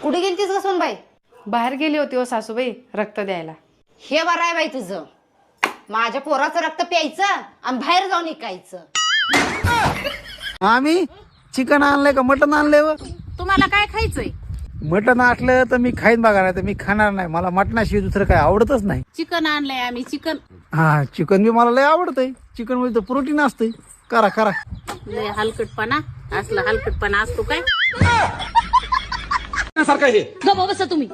कुठे गेलतीस ग सोनबाई? बाहेर गेली होती हो सासूबाई रक्त द्यायला. हे बरं आहे बाई तुझं. माझ्या पोराचं रक्त प्यायचं आणि बाहेर जाऊन इकायचं. आम्ही चिकन आणलंय का मटन आणलंय व? तुम्हाला काय खायचंय? मटन असलं तर मी खाईन बघा, नाही तर मी खाणार नाही. मला मटणाशिवाय दुसरं काय आवडतच नाही. चिकन आणलंय आम्ही. चिकन हा चिकन बी मला लय आवडतंय. चिकन मध्ये तर प्रोटीन असतंय. करा करा. लय हलकटपणा असला हलकटपणा असतो काय? सारखं हे गप्पा बसा तुम्ही.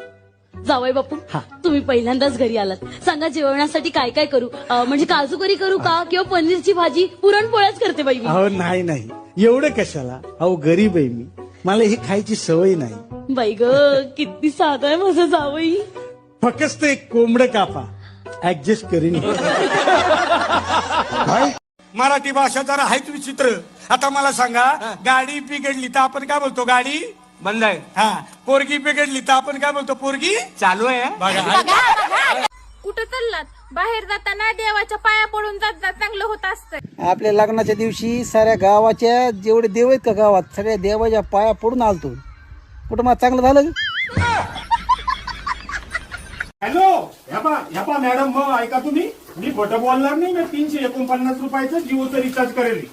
जावई बापू तुम्ही पहिल्यांदाच घरी आलात. सांगा जेवणासाठी काय काय करू? म्हणजे काजूकरी करू का किंवा पनीरची भाजी? पुरणपोळ्याच करते बाई मी. अहो नाही नाही एवढं कशाला. अहो गरीब आहे मी, मला ही खायची सवय नाही. बाई ग किती साधा आहे माझा जावई. फक्त एक कोंबडं कापा, ऍडजस्ट करीन. मराठी भाषा जरा आहेच विचित्र. आता मला सांगा, गाडी बिघडली तर आपण काय बोलतो? गाडी बंद आहे. हा. पोरगी बिघडली तर आपण काय बोलतो? पोरगी चालू आहे. बघा. कुठं चाललात? बाहेर जाताना देवाच्या पाया पडून जात चांगलं होत असतं. आपल्या लग्नाच्या दिवशी साऱ्या गावाच्या जेवढे देव आहेत का गावात सगळ्या देवाच्या पाया पडून आलतो. कुठं मग चांगलं झालं? हॅलो, ह्या मॅडम, मग ऐका तुम्ही, मी खोटं बोलणार नाही. मी 349 रुपयाचं जिओचं रिचार्ज करेल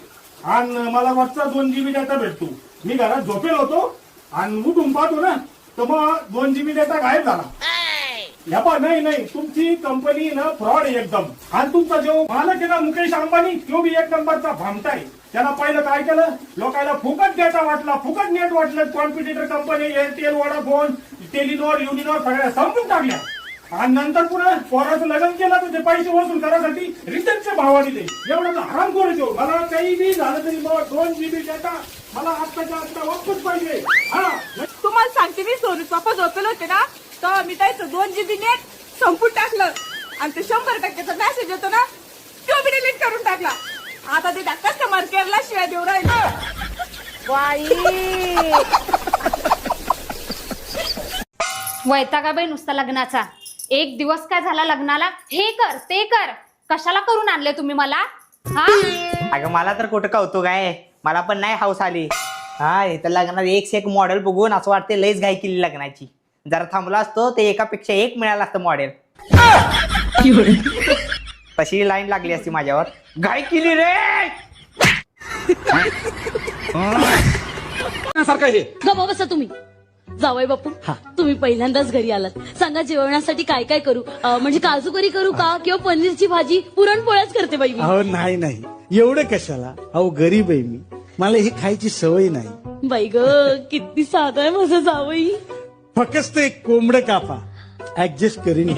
आणि मला रोजचा 2 GB डेटा भेटतो. मी घरात झोपेल होतो आणि उठून पाहतो ना, तर मग 2 GB डेटा गायब झाला. नाही तुमची कंपनी ना फ्रॉड आहे एकदम. आणि तुमचा जो मालक आहे ना मुकेश अंबानी, तो बी एक नंबरचा भामटा आहे. त्याला पहिलं काय केलं, लोकांना फुकट डेटा वाटला, फुकट नेट वाटलं. Competitor company Airtel, Vodafone, Telenor, Uninor सगळ्या संपून टाकल्या. आणि नंतर पुन्हा पोराचं लग्न केलं तर ते पैसे वसूल करायसाठी रिटर्नचे भाव दिले. एवढं हराम करू. मला काही बी झालं तरी मला 2 GB डेटा मला आत्ताच्या आत्ता वापस पाहिजे. हा, तुम्हाला सांगते, मी सोनू पप्पा झोपेल होते ना, तर मी त्याचं 2 GB नेट संपून टाकलं आणि ते 100%चा मेसेज येतो ना, तो बी डिलीट करून टाकला. आता ते कस्टमर केअरला शिवाय देऊ राहिले. वैतागा बाई नुसता लग्नाचा. एक दिवस काय झाला लग्नाला? हे कर ते कर. कशाला करून आणले तुम्ही मला? हा अगं मला तर कुठं कौतुक आहे. मला पण नाही हाऊस आली. हा इथं लग्नात एक से एक मॉडेल बघून असं वाटते लईच घाई केली लग्नाची. जरा थांबला असतो ते एकापेक्षा एक मिळालं असतं मॉडेल. तशी लाईन लागली असती माझ्यावर. घाई केली रे. सारखं हे गप्पा बसा तुम्ही. जावई बापू तुम्ही पहिल्यांदाच घरी आलात. सांगा जेवणासाठी काय काय करू? म्हणजे काजूकरी करू का किंवा पनीरची भाजी? पुरणपोळ्याच करते बाई मी. अहो नाही नाही एवढं कशाला. अहो गरीब आहे मी, मला ही खायची सवय नाही. बाई ग किती साधा आहे माझा जावई. फक्त एक कोंबडं कापा, ऍडजस्ट करीन.